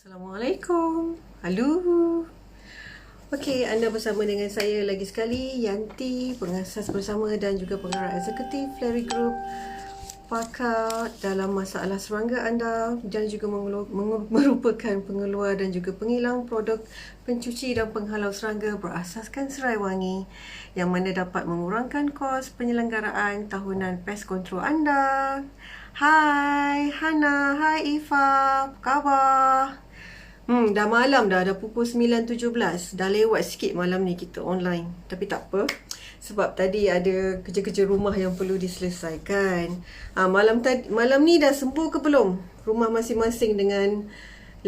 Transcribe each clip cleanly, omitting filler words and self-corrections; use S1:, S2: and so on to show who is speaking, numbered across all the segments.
S1: Assalamualaikum. Halo. Okey, anda bersama dengan saya lagi sekali, Yanti, pengasas bersama dan juga pengarah eksekutif Fairy Group, pakar dalam masalah serangga anda dan juga merupakan pengeluar dan juga penghilang produk pencuci dan penghalau serangga berasaskan serai wangi yang mana dapat mengurangkan kos penyelenggaraan tahunan pest control anda. Hai Hana, hai Ifa, apa khabar? Dah malam dah pukul 9.17. Dah lewat sikit malam ni kita online. Tapi tak apa. Sebab tadi ada kerja-kerja rumah yang perlu diselesaikan. Malam ni dah sembuh ke belum? Rumah masing-masing dengan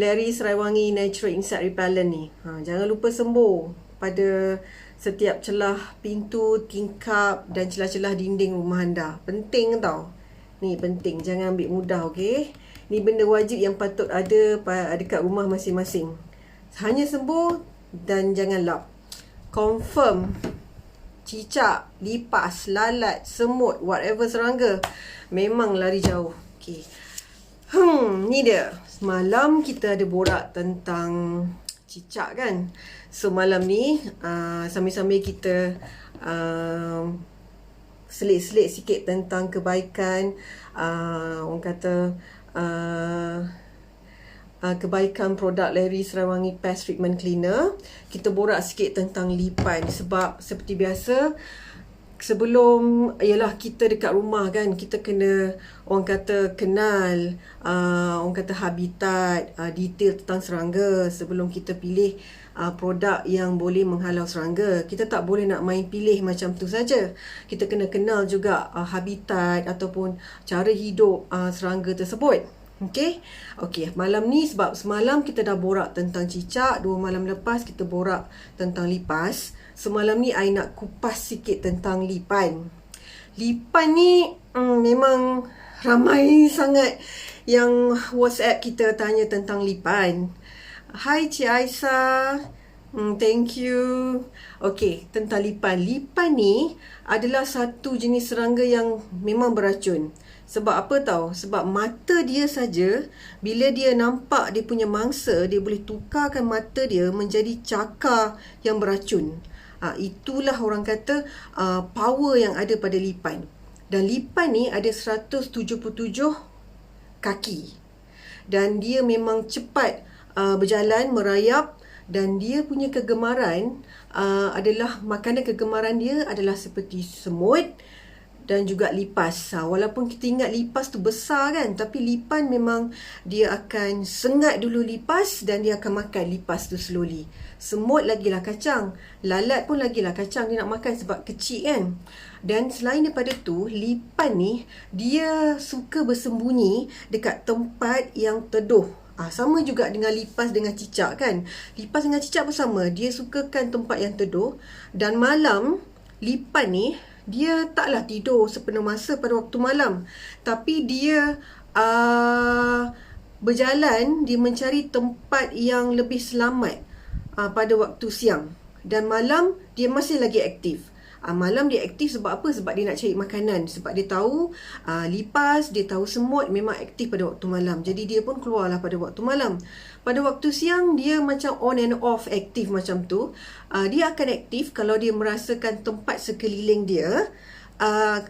S1: Larry Serai Wangi Natural Insect Repellent ni. Jangan lupa sembuh pada setiap celah pintu, tingkap dan celah-celah dinding rumah anda. Penting tau. Ni penting. Jangan ambil mudah, okey? Ni benda wajib yang patut ada dekat rumah masing-masing. Hanya sembuh dan jangan lap. Confirm cicak, lipas, lalat, semut, whatever serangga memang lari jauh. Okay. Ni dia. Semalam kita ada borak tentang cicak kan. So malam ni sambil-sambil kita selit-selit sikit tentang kebaikan orang kata kebaikan produk Larry Serai Wangi Pest Treatment Cleaner. Kita borak sikit tentang lipan. Sebab seperti biasa, sebelum kita dekat rumah kan, kita kena orang kata kenal orang kata habitat, detail tentang serangga sebelum kita pilih produk yang boleh menghalau serangga. Kita tak boleh nak main pilih macam tu saja. Kita kena kenal juga habitat ataupun cara hidup serangga tersebut. Okey, malam ni sebab semalam kita dah borak tentang cicak, 2 malam lepas kita borak tentang lipas. Semalam ni I nak kupas sikit tentang lipan. Lipan ni memang ramai sangat yang WhatsApp kita tanya tentang lipan. Hai Cik Aisyah, thank you. Okey, tentang lipan. Lipan ni adalah satu jenis serangga yang memang beracun. Sebab apa tahu? Sebab mata dia saja, bila dia nampak dia punya mangsa, dia boleh tukarkan mata dia menjadi cakar yang beracun. Itulah orang kata power yang ada pada lipan. Dan lipan ni ada 177 kaki. Dan dia memang cepat berjalan, merayap. Dan dia punya kegemaran adalah, makanan kegemaran dia adalah seperti semut dan juga lipas. Walaupun kita ingat lipas tu besar kan, tapi lipan memang dia akan sengat dulu lipas dan dia akan makan lipas tu slowly. Semut lagilah kacang, lalat pun lagilah kacang dia nak makan sebab kecil kan. Dan selain daripada tu, lipan ni dia suka bersembunyi dekat tempat yang teduh. Sama juga dengan lipas dengan cicak kan. Lipas dengan cicak pun sama, dia sukakan tempat yang teduh. Dan malam, lipan ni dia taklah tidur sepenuh masa pada waktu malam, tapi dia berjalan, dia mencari tempat yang lebih selamat pada waktu siang. Dan malam dia masih lagi aktif. Malam dia aktif sebab apa? Sebab dia nak cari makanan. Sebab dia tahu lipas, dia tahu semut memang aktif pada waktu malam. Jadi dia pun keluarlah pada waktu malam. Pada waktu siang dia macam on and off aktif macam tu. Dia akan aktif kalau dia merasakan tempat sekeliling dia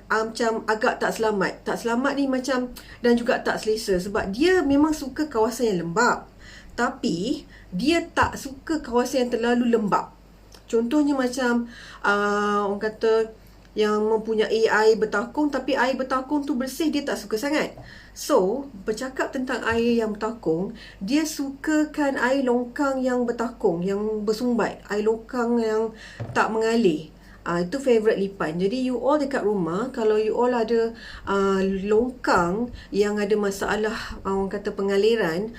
S1: macam agak tak selamat. Tak selamat ni macam, dan juga tak selesa. Sebab dia memang suka kawasan yang lembap, tapi dia tak suka kawasan yang terlalu lembap. Contohnya macam orang kata yang mempunyai air bertakung, tapi air bertakung tu bersih, dia tak suka sangat. So, bercakap tentang air yang bertakung, dia sukakan air longkang yang bertakung, yang bersumbat, air longkang yang tak mengalir. Itu favourite lipan. Jadi you all dekat rumah, kalau you all ada longkang yang ada masalah orang kata pengaliran,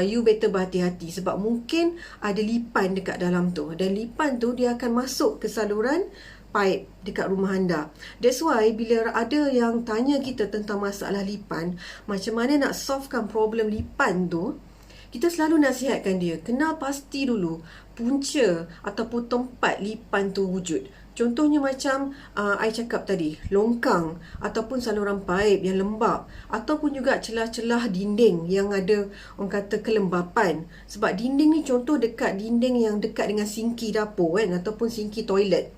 S1: you better berhati-hati. Sebab mungkin ada lipan dekat dalam tu. Dan lipan tu dia akan masuk ke saluran pipe dekat rumah anda. That's why bila ada yang tanya kita tentang masalah lipan, macam mana nak solvekan problem lipan tu, kita selalu nasihatkan dia, kenal pasti dulu punca ataupun tempat lipan tu wujud. Contohnya macam I cakap tadi, longkang ataupun saluran paip yang lembap, ataupun juga celah-celah dinding yang ada orang kata kelembapan. Sebab dinding ni contoh dekat dinding yang dekat dengan sinki dapur kan, ataupun sinki toilet.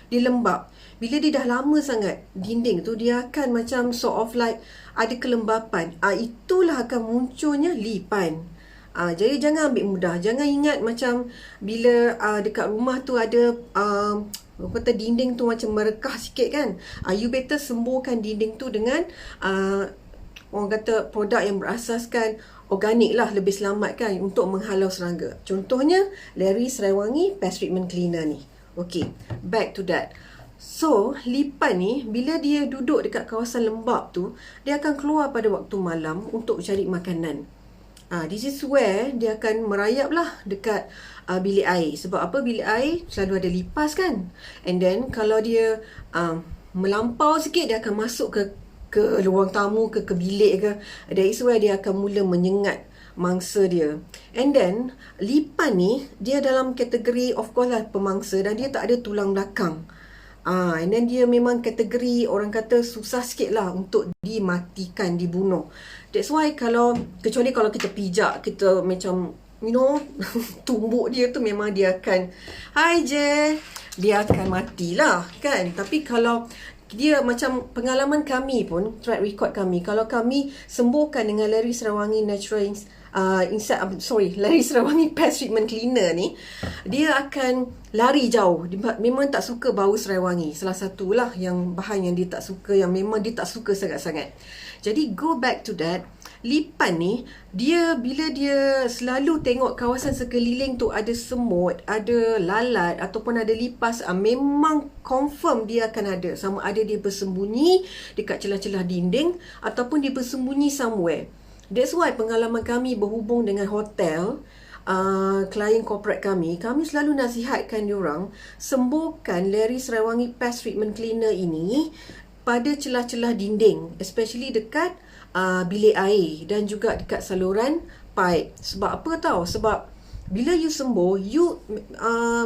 S1: Dia lembap. Bila dia dah lama sangat dinding tu, dia akan macam sort of like ada kelembapan. Itulah akan munculnya lipan. Jadi jangan ambil mudah. Jangan ingat macam bila dekat rumah tu ada kata dinding tu macam merekah sikit kan. You better sembuhkan dinding tu dengan orang kata produk yang berasaskan organik lah, lebih selamat kan untuk menghalau serangga. Contohnya Larry Serai Wangi Pest Treatment Cleaner ni. Okay, back to that. So, lipan ni bila dia duduk dekat kawasan lembap tu, dia akan keluar pada waktu malam untuk cari makanan. This is where dia akan merayap lah dekat bilik air. Sebab apa? Bilik air selalu ada lipas kan. And then kalau dia melampau sikit, dia akan masuk ke ruang tamu ke bilik ke. That is where dia akan mula menyengat mangsa dia. And then lipan ni dia dalam kategori of course lah pemangsa, dan dia tak ada tulang belakang. And then dia memang kategori orang kata susah sikit lah untuk dimatikan, dibunuh. That's why kecuali kalau kita pijak, kita macam tumbuk dia tu, memang dia akan dia akan matilah kan. Tapi kalau dia macam pengalaman kami pun, track record kami, kalau kami sembuhkan dengan Larry Serai Wangi Natural Larry Serai Wangi Pest Treatment Cleaner ni, dia akan lari jauh. Dia memang tak suka bau serai wangi. Salah satulah yang bahan yang dia tak suka, yang memang dia tak suka sangat-sangat. Jadi go back to that. Lipan ni, bila dia selalu tengok kawasan sekeliling tu ada semut, ada lalat ataupun ada lipas, memang confirm dia akan ada. Sama ada dia bersembunyi dekat celah-celah dinding ataupun dia bersembunyi somewhere. That's why pengalaman kami berhubung dengan hotel, klien corporate kami selalu nasihatkan diorang sembuhkan Larry Serai Wangi Pest Treatment Cleaner ini pada celah-celah dinding, especially dekat bilik air dan juga dekat saluran pipe. Sebab apa tahu? Sebab bila you sembuh,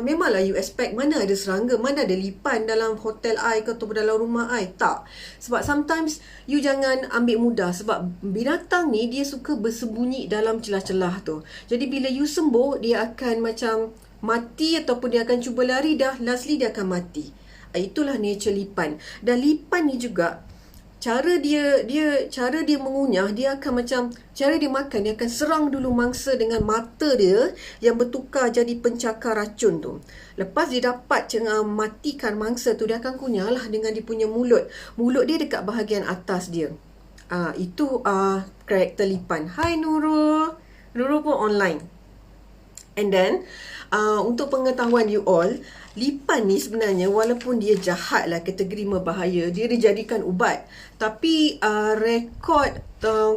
S1: memanglah you expect mana ada serangga, mana ada lipan dalam hotel I ke atau dalam rumah I. Tak. Sebab sometimes you jangan ambil mudah, sebab binatang ni dia suka bersembunyi dalam celah-celah tu. Jadi bila you sembuh, dia akan macam mati ataupun dia akan cuba lari, lastly dia akan mati. Itulah nature lipan. Dan lipan ni juga cara dia mengunyah, dia akan macam cara dia makan, dia akan serang dulu mangsa dengan mata dia yang bertukar jadi pencakar racun tu. Lepas dia dapat matikan mangsa tu, dia akan kunyah lah dengan dia punya mulut. Mulut dia dekat bahagian atas dia. Itu karakter lipan. Hai Nurul. Nurul pun online. And then untuk pengetahuan you all, lipan ni sebenarnya walaupun dia jahat lah, kategori berbahaya, dia dijadikan ubat. Tapi rekod,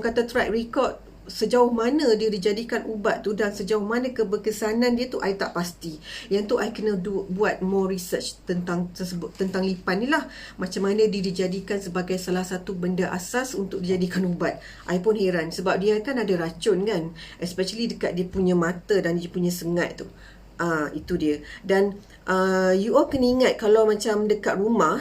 S1: kata track record sejauh mana dia dijadikan ubat tu dan sejauh mana keberkesanan dia tu, I tak pasti. Yang tu I kena buat more research tentang lipan ni lah. Macam mana dia dijadikan sebagai salah satu benda asas untuk dijadikan ubat. I pun heran sebab dia kan ada racun kan, especially dekat dia punya mata dan dia punya sengat tu. Itu dia. Dan you all kena ingat kalau macam dekat rumah,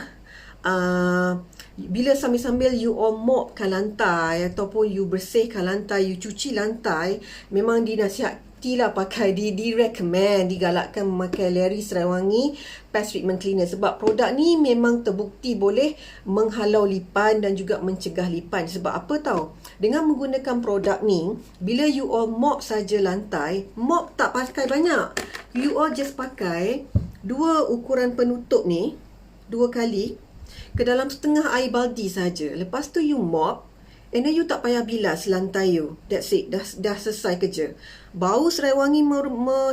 S1: bila sambil-sambil you all mopkan lantai ataupun you bersihkan lantai, you cuci lantai, memang dinasihatilah pakai, recommend, digalakkan memakai Larry Serai Wangi Pest Treatment Cleaner. Sebab produk ni memang terbukti boleh menghalau lipan dan juga mencegah lipan. Sebab apa tahu? Dengan menggunakan produk ni, bila you all mop saja lantai, mop tak pakai banyak. You all just pakai 2 ukuran penutup ni, 2 kali ke dalam setengah air baldi saja. Lepas tu you mop, and then you tak payah bilas lantai you. That's it. Dah selesai kerja. Bau serai wangi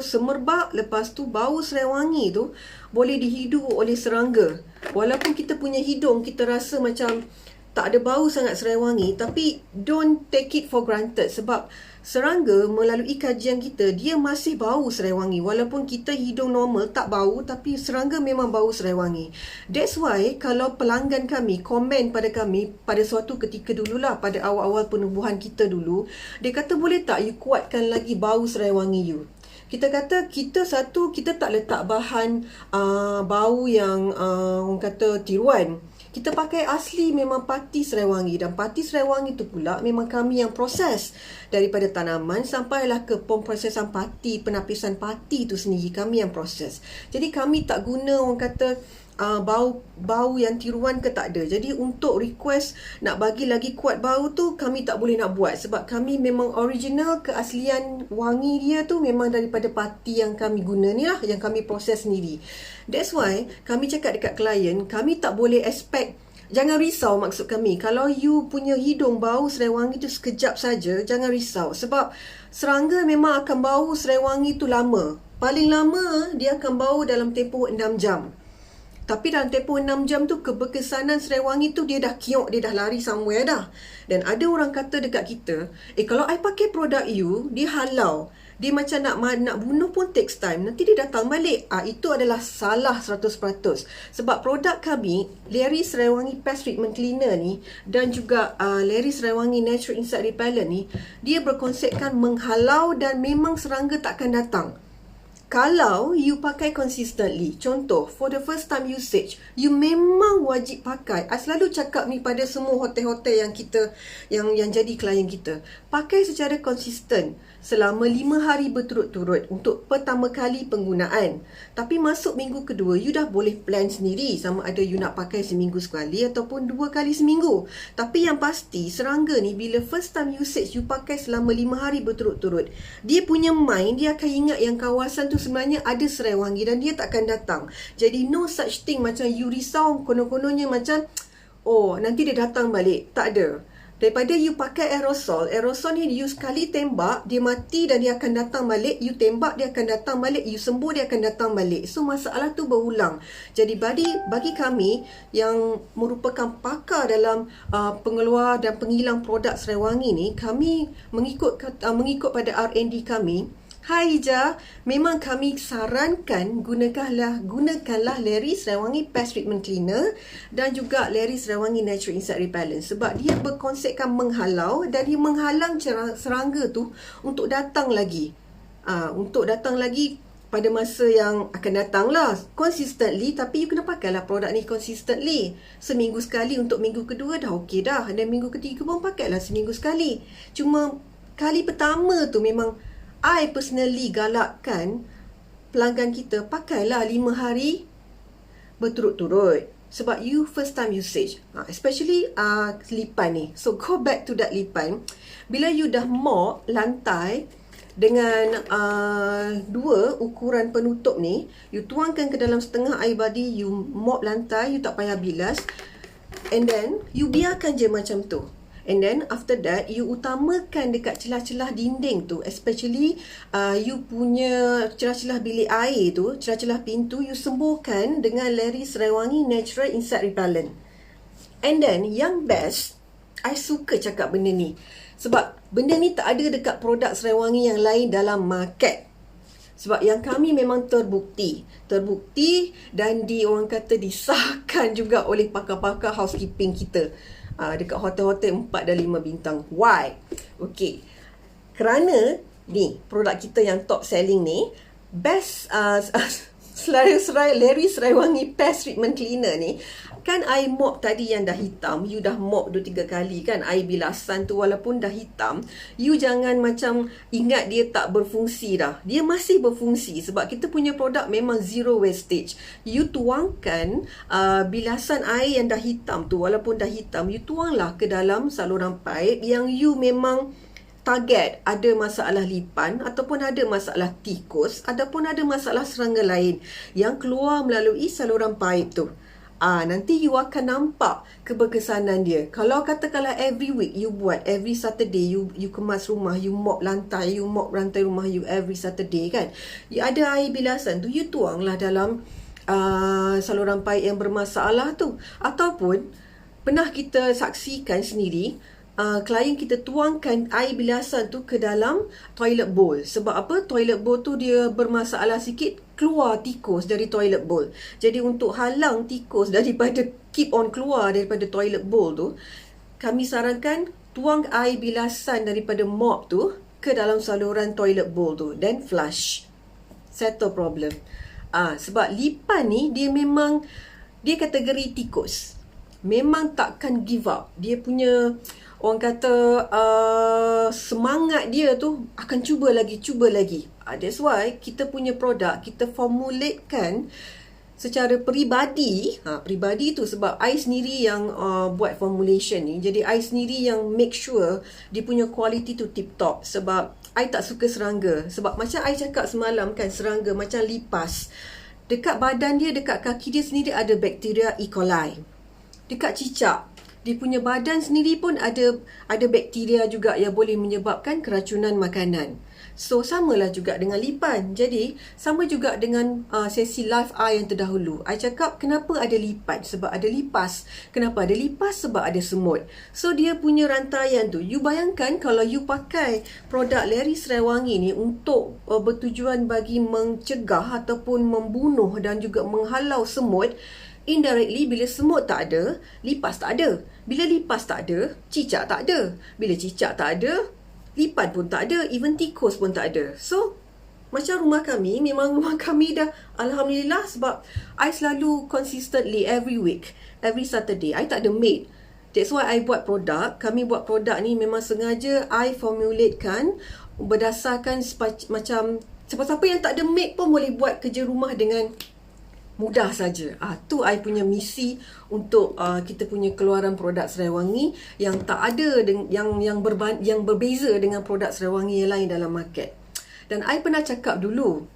S1: semerbak. Lepas tu bau serai wangi tu boleh dihidu oleh serangga. Walaupun kita punya hidung, kita rasa macam tak ada bau sangat serai wangi, tapi don't take it for granted. Sebab serangga melalui kajian kita, dia masih bau serai wangi. Walaupun kita hidung normal tak bau, tapi serangga memang bau serai wangi. That's why kalau pelanggan kami komen pada kami pada suatu ketika dululah, pada awal-awal penubuhan kita dulu, dia kata boleh tak you kuatkan lagi bau serai wangi you. Kita kata kita tak letak bahan bau yang orang kata tiruan. Kita pakai asli memang pati serai wangi, dan pati serai wangi tu pula memang kami yang proses daripada tanaman sampailah ke pemprosesan pati, penapisan pati tu sendiri kami yang proses. Jadi kami tak guna orang kata bau yang tiruan ke, tak ada. Jadi untuk request nak bagi lagi kuat bau tu kami tak boleh nak buat, sebab kami memang original keaslian wangi dia tu memang daripada pati yang kami guna ni lah, yang kami proses sendiri. That's why kami cakap dekat klien, kami tak boleh expect. Jangan risau, maksud kami, kalau you punya hidung bau serai wangi tu sekejap saja, jangan risau, sebab serangga memang akan bau serai wangi tu lama. Paling lama dia akan bau dalam tempoh 6 jam. Tapi dalam tempoh 6 jam tu keberkesanan serai wangi tu dia dah kiok, dia dah lari somewhere dah. Dan ada orang kata dekat kita, kalau I pakai produk you, dia halau. Dia macam nak bunuh pun takes time. Nanti dia datang balik. Itu adalah salah 100%. Sebab produk kami, Lairy Serai Wangi Pest Treatment Cleaner ni, dan juga Lairy Serai Wangi Natural Insect Repellent ni, dia berkonsepkan menghalau dan memang serangga takkan datang. Kalau you pakai consistently, contoh, for the first time usage, you memang wajib pakai. I selalu cakap ni pada semua hotel-hotel yang kita, yang jadi klien kita. Pakai secara konsisten selama 5 hari berturut-turut untuk pertama kali penggunaan. Tapi masuk minggu kedua, you dah boleh plan sendiri sama ada you nak pakai seminggu sekali ataupun 2 kali seminggu. Tapi yang pasti, serangga ni bila first time usage you pakai selama 5 hari berturut-turut, dia punya mind, dia akan ingat yang kawasan tu sebenarnya ada serai wangi dan dia takkan datang. Jadi no such thing macam you risau konon-kononnya macam nanti dia datang balik. Tak ada. Daripada you pakai aerosol ni you sekali tembak, dia mati dan dia akan datang balik. You tembak, dia akan datang balik. You sembuh, dia akan datang balik. So masalah tu berulang. Jadi bagi kami yang merupakan pakar dalam pengeluar dan penghilang produk serai wangi ni, kami mengikut pada R&D kami. Hai Hija, memang kami sarankan gunakanlah Lairy Serai Wangi Pest Treatment Cleaner dan juga Lairy Serai Wangi Natural Insect Repellent, sebab dia berkonsepkan menghalau dan dia menghalang serangga tu untuk datang lagi. Untuk datang lagi pada masa yang akan datang lah, consistently. Tapi you kena pakailah produk ni consistently. Seminggu sekali untuk minggu kedua dah okey dah, dan minggu ketiga pun pakailah seminggu sekali. Cuma kali pertama tu memang I personally galakkan pelanggan kita, pakailah 5 hari berturut-turut. Sebab you first time usage, especially lipan ni. So go back to that lipan. Bila you dah mop lantai dengan 2 ukuran penutup ni, you tuangkan ke dalam setengah air badi, you mop lantai, you tak payah bilas, and then you biarkan je macam tu. And then after that, you utamakan dekat celah-celah dinding tu, especially you punya celah-celah bilik air tu, celah-celah pintu, you sembuhkan dengan Lairy Serai Wangi Natural Insect Repellent. And then yang best, I suka cakap benda ni, sebab benda ni tak ada dekat produk serai wangi yang lain dalam market. Sebab yang kami memang terbukti dan orang kata disahkan juga oleh pakar-pakar housekeeping kita dekat hotel-hotel 4 dan 5 bintang. Why? Okay, kerana ni produk kita yang top selling ni, best Lairy Serai Wangi Pest Treatment Cleaner ni, kan air mop tadi yang dah hitam, you dah mop 2-3 kali kan, air bilasan tu walaupun dah hitam, you jangan macam ingat dia tak berfungsi dah. Dia masih berfungsi sebab kita punya produk memang zero wastage. You tuangkan bilasan air yang dah hitam tu, walaupun dah hitam, you tuanglah ke dalam saluran paip yang you memang target ada masalah lipan ataupun ada masalah tikus ataupun ada masalah serangga lain yang keluar melalui saluran paip tu. Nanti you akan nampak keberkesanan dia. Kalau katakanlah every week you buat, every Saturday you kemas rumah, you mop lantai rumah you every Saturday kan, you ada air bilasan tu, you tuanglah dalam saluran paip yang bermasalah tu. Ataupun pernah kita saksikan sendiri, klien kita tuangkan air bilasan tu ke dalam toilet bowl. Sebab apa? Toilet bowl tu dia bermasalah sikit, keluar tikus dari toilet bowl. Jadi untuk halang tikus daripada keep on keluar daripada toilet bowl tu, kami sarankan tuang air bilasan daripada mop tu ke dalam saluran toilet bowl tu, then flush. settle problem. Sebab lipan ni dia memang dia kategori tikus. Memang takkan give up. Dia punya orang kata semangat dia tu akan cuba lagi. That's why kita punya produk kita formulatekan secara peribadi. Peribadi tu sebab I sendiri yang buat formulation ni. Jadi I sendiri yang make sure dia punya quality tu tip top. Sebab I tak suka serangga. Sebab macam I cakap semalam kan, serangga macam lipas. Dekat badan dia, dekat kaki dia sendiri ada bakteria E. coli. Dekat cicak, dia punya badan sendiri pun ada bakteria juga yang boleh menyebabkan keracunan makanan. So, samalah juga dengan lipan. Jadi, sama juga dengan sesi live I yang terdahulu. I cakap, kenapa ada lipan? Sebab ada lipas. Kenapa ada lipas? Sebab ada semut. So, dia punya rantaian tu. You bayangkan kalau you pakai produk Leri Serai Wangi ni untuk bertujuan bagi mencegah ataupun membunuh dan juga menghalau semut, indirectly, bila semut tak ada, lipas tak ada. Bila lipas tak ada, cicak tak ada. Bila cicak tak ada, lipan pun tak ada. Even tikus pun tak ada. So, macam rumah kami, memang rumah kami dah Alhamdulillah, sebab I selalu consistently every week, every Saturday, I tak ada maid. That's why I buat produk. Kami buat produk ni memang sengaja I formulatekan berdasarkan macam siapa-siapa yang tak ada maid pun boleh buat kerja rumah dengan mudah saja. Tu I punya misi untuk kita punya keluaran produk Serai Wangi yang tak ada yang berbeza dengan produk Serai Wangi yang lain dalam market. Dan I pernah cakap dulu,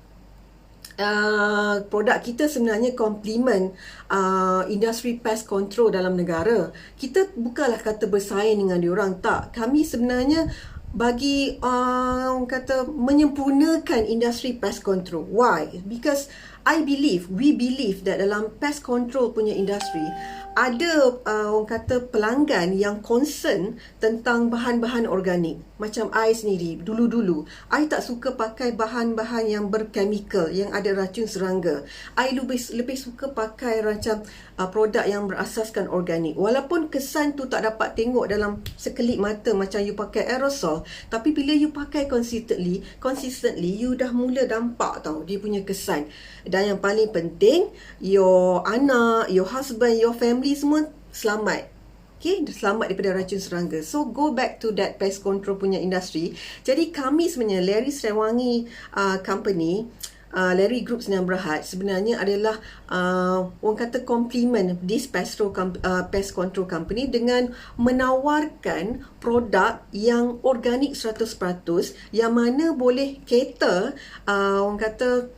S1: produk kita sebenarnya complement industri pest control dalam negara. Kita bukanlah kata bersaing dengan diorang, tak. Kami sebenarnya bagi orang kata menyempurnakan industri pest control. Why? Because we believe that dalam pest control punya industri ada orang kata pelanggan yang concern tentang bahan-bahan organik. Macam I sendiri, dulu-dulu I tak suka pakai bahan-bahan yang berkemikal, yang ada racun serangga. I lebih suka pakai macam produk yang berasaskan organik. Walaupun kesan tu tak dapat tengok dalam sekelip mata macam you pakai aerosol, tapi bila you pakai consistently, you dah mula nampak tau dia punya kesan. Dan yang paling penting, your anak, your husband, your family semua selamat. Okay, selamat daripada racun serangga. So, go back to that pest control punya industri. Jadi, kami sebenarnya, Leri Serai Wangi company, Leri Group Sdn Bhd sebenarnya adalah orang kata complement this pest control company dengan menawarkan produk yang organik 100% yang mana boleh cater orang kata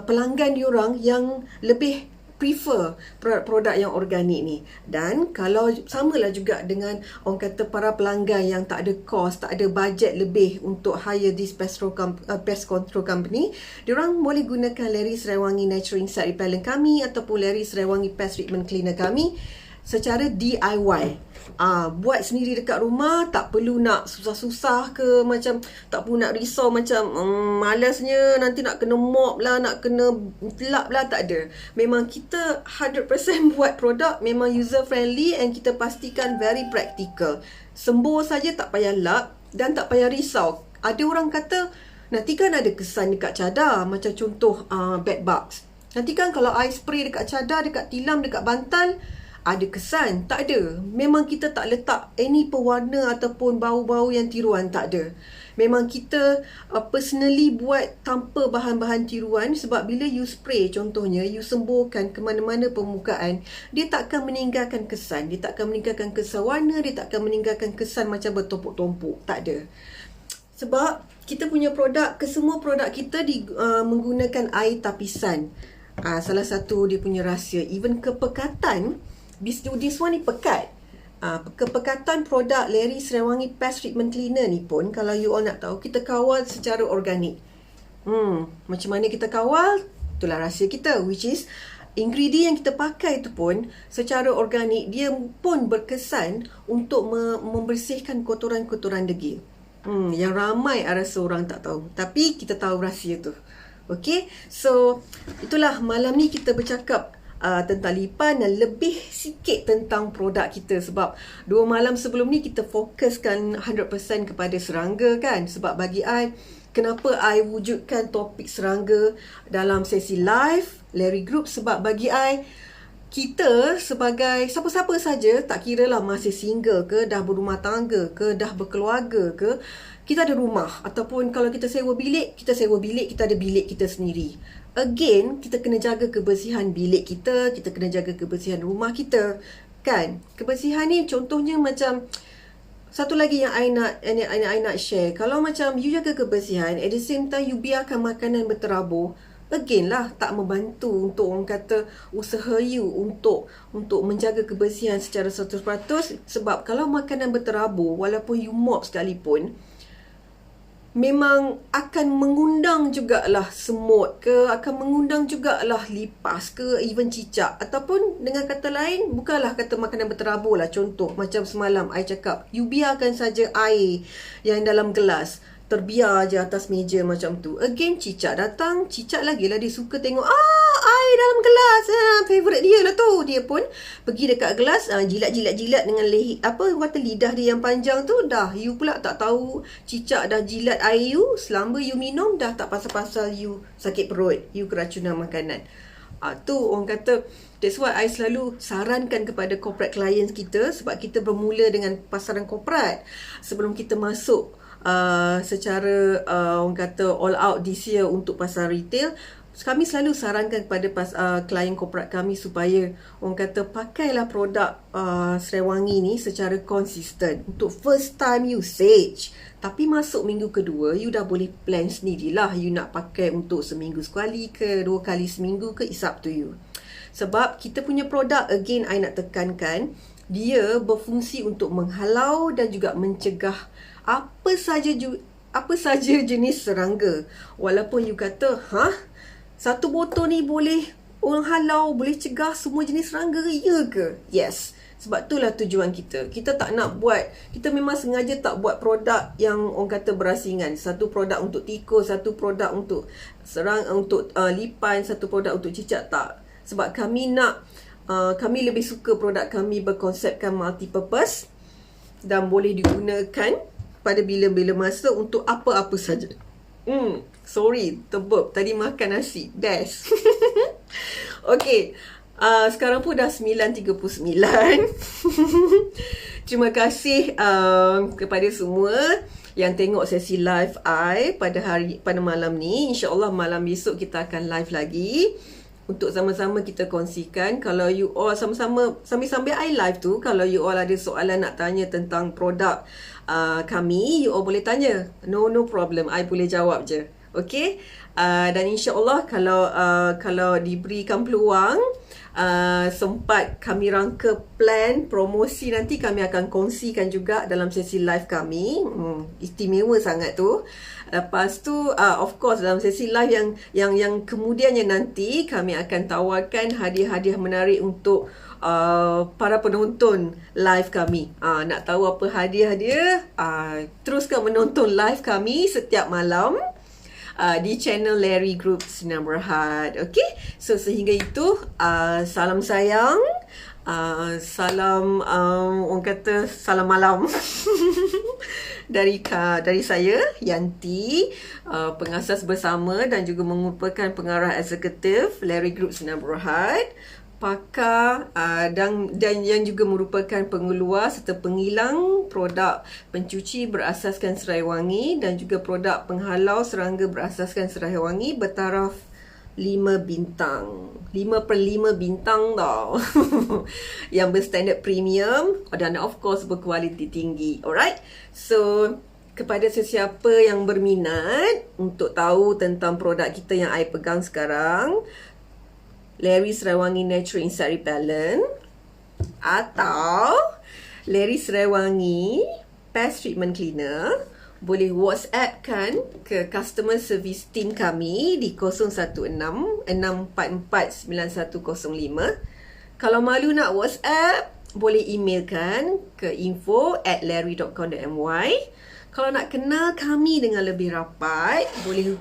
S1: pelanggan diorang yang lebih prefer produk yang organik ni. Dan kalau samalah juga dengan orang kata para pelanggan yang tak ada cost, tak ada budget lebih untuk hire this pest control company, diorang boleh gunakan Leri Serai Wangi Natural Insect Repellent kami ataupun Leri Serai Wangi Pest Treatment Cleaner kami secara DIY. Buat sendiri dekat rumah, tak perlu nak susah-susah ke, macam tak perlu nak risau macam malasnya nanti nak kena mop lah, nak kena lap lah, tak ada. Memang kita 100% buat produk memang user friendly and kita pastikan very practical. Sembuh saja, tak payah lap dan tak payah risau. Ada orang kata nanti kan ada kesan dekat cadar, macam contoh bed bugs. Nanti kan kalau I spray dekat cadar, dekat tilam, dekat bantal, ada kesan. Tak ada. Memang kita tak letak any pewarna ataupun bau-bau yang tiruan, tak ada. Memang kita personally buat tanpa bahan-bahan tiruan, sebab bila you spray contohnya, you sembuhkan ke mana-mana permukaan, dia takkan meninggalkan kesan. Dia takkan meninggalkan kesan warna, dia takkan meninggalkan kesan macam bertumpuk-tumpuk. Tak ada. Sebab kita punya produk, kesemua produk kita menggunakan air tapisan. Salah satu dia punya rahsia. Even kepekatan, this one ni pekat. Kepekatan produk Leri Serai Wangi Pest Treatment Cleaner ni pun, kalau you all nak tahu, kita kawal secara organik. Macam mana kita kawal? Itulah rahsia kita, which is ingredient yang kita pakai tu pun secara organik, dia pun berkesan untuk membersihkan kotoran-kotoran degil. Yang ramai rasa orang tak tahu, tapi kita tahu rahsia tu. Okay, so itulah malam ni kita bercakap tentang lipan dan lebih sikit tentang produk kita. Sebab 2 malam sebelum ni kita fokuskan 100% kepada serangga kan. Sebab bagi I, kenapa I wujudkan topik serangga dalam sesi live Larry Group? Sebab bagi I, kita sebagai siapa-siapa saja, tak kira lah masih single ke, dah berumah tangga ke, dah berkeluarga ke, kita ada rumah. Ataupun kalau kita sewa bilik, kita ada bilik kita sendiri. Again, kita kena jaga kebersihan bilik kita kena jaga kebersihan rumah kita. Kan? Kebersihan ni contohnya macam, satu lagi yang I nak share. Kalau macam you jaga kebersihan, at the same time you biarkan makanan berterabur, again lah, tak membantu untuk orang kata usaha you untuk menjaga kebersihan secara 100%. Sebab kalau makanan berterabur, walaupun you mop sekalipun, memang akan mengundang jugalah semut ke, akan mengundang jugalah lipas ke, even cicak. Ataupun dengan kata lain, bukanlah kata makanan berterabur lah. Contoh, macam semalam I cakap, you biarkan saja air yang dalam gelas terbiar je atas meja macam tu. Again, cicak datang, cicak lagi lah dia suka tengok, air dalam gelas, favorite dia lah tu. Dia pun pergi dekat gelas, jilat-jilat dengan lidah dia yang panjang tu. Dah, you pula tak tahu cicak dah jilat air you, selama you minum dah tak pasal-pasal you sakit perut, you keracunan makanan. Tu orang kata, that's why I selalu sarankan kepada corporate clients kita, sebab kita bermula dengan pasaran korporat sebelum kita masuk secara orang kata all out this year untuk pasar retail. Kami selalu sarankan kepada klien korporat kami supaya orang kata pakailah produk serai wangi ni secara konsisten untuk first time usage. Tapi masuk minggu kedua, you dah boleh plan sendirilah. You nak pakai untuk seminggu sekali ke, 2 kali seminggu ke, it's up to you. Sebab kita punya produk, again I nak tekankan, dia berfungsi untuk menghalau dan juga mencegah apa saja jenis serangga. Walaupun you kata, satu botol ni boleh orang halau, boleh cegah semua jenis serangga, ya ke? Yes. Sebab itulah tujuan kita. Kita tak nak buat, kita memang sengaja tak buat produk yang orang kata berasingan. Satu produk untuk tikus, satu produk untuk lipan, satu produk untuk cicak, tak. Sebab kami nak, kami lebih suka produk kami berkonsepkan multi-purpose dan boleh digunakan pada bila-bila masa untuk apa-apa saja. Sorry, terburp. Tadi makan nasi. Best. Okay. Sekarang pun dah 9.39. Terima kasih kepada semua yang tengok sesi live I pada malam ni. InsyaAllah malam besok kita akan live lagi untuk sama-sama kita kongsikan. Kalau you all sama-sama sambil I live tu, kalau you all ada soalan nak tanya tentang produk kami, you all boleh tanya. No problem, I boleh jawab je. Okay? Dan insyaAllah kalau diberikan peluang, sempat kami rangka plan promosi, nanti kami akan kongsikan juga dalam sesi live kami. Istimewa sangat tu. Lepas tu of course dalam sesi live yang kemudiannya nanti kami akan tawarkan hadiah-hadiah menarik untuk para penonton live kami. Nak tahu apa hadiah dia? Teruskan menonton live kami setiap malam di channel Larry Group Sinar Berhad. Okay, so sehingga itu salam sayang, salam orang kata salam malam dari saya Yanti, pengasas bersama dan juga merupakan pengarah eksekutif Larry Group Sinar Berhad, pakar dan yang juga merupakan pengeluar serta penghilang produk pencuci berasaskan serai wangi dan juga produk penghalau serangga berasaskan serai wangi bertaraf 5 bintang. 5/5 bintang tau. Yang berstandard premium dan of course berkualiti tinggi. Alright? So, kepada sesiapa yang berminat untuk tahu tentang produk kita yang I pegang sekarang, Larry Serai Wangi Natural Insect Repellent atau Larry Serai Wangi Pest Treatment Cleaner, boleh WhatsApp kan ke customer service team kami di 016-644-9105. Kalau malu nak WhatsApp, boleh email kan ke info@larry.com.my. Kalau nak kenal kami dengan lebih rapat, boleh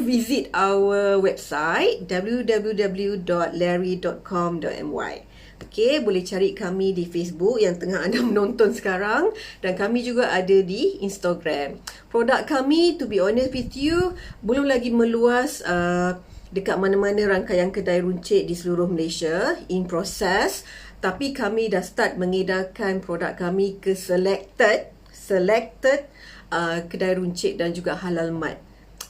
S1: visit our website www.larry.com.my. Okay, boleh cari kami di Facebook yang tengah anda menonton sekarang. Dan kami juga ada di Instagram. Produk kami, to be honest with you, belum lagi meluas dekat mana-mana rangkaian kedai runcit di seluruh Malaysia. In process. Tapi kami dah start mengedarkan produk kami ke selected kedai runcit dan juga halal mat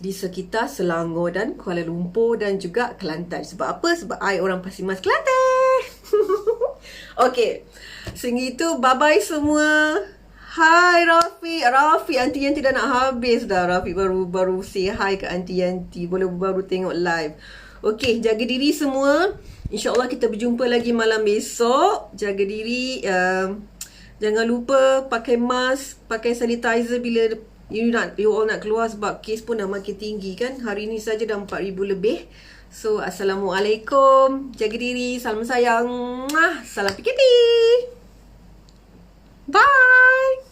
S1: di sekitar Selangor dan Kuala Lumpur dan juga Kelantan. Sebab apa? Sebab I orang Pasir Mas Kelantan. Okay, sehingga itu bye-bye semua. Hai Rafiq, Aunty Yanti dah nak habis dah. Rafiq baru say hi ke Aunty Yanti. Baru tengok live. Okay, jaga diri semua. InsyaAllah kita berjumpa lagi malam besok. Jaga diri. Jangan lupa pakai mask, pakai sanitizer bila you all nak keluar sebab kes pun dah makin tinggi kan. Hari ni saja dah 4,000 lebih. So, Assalamualaikum. Jaga diri. Salam sayang. Salam PKP. Bye.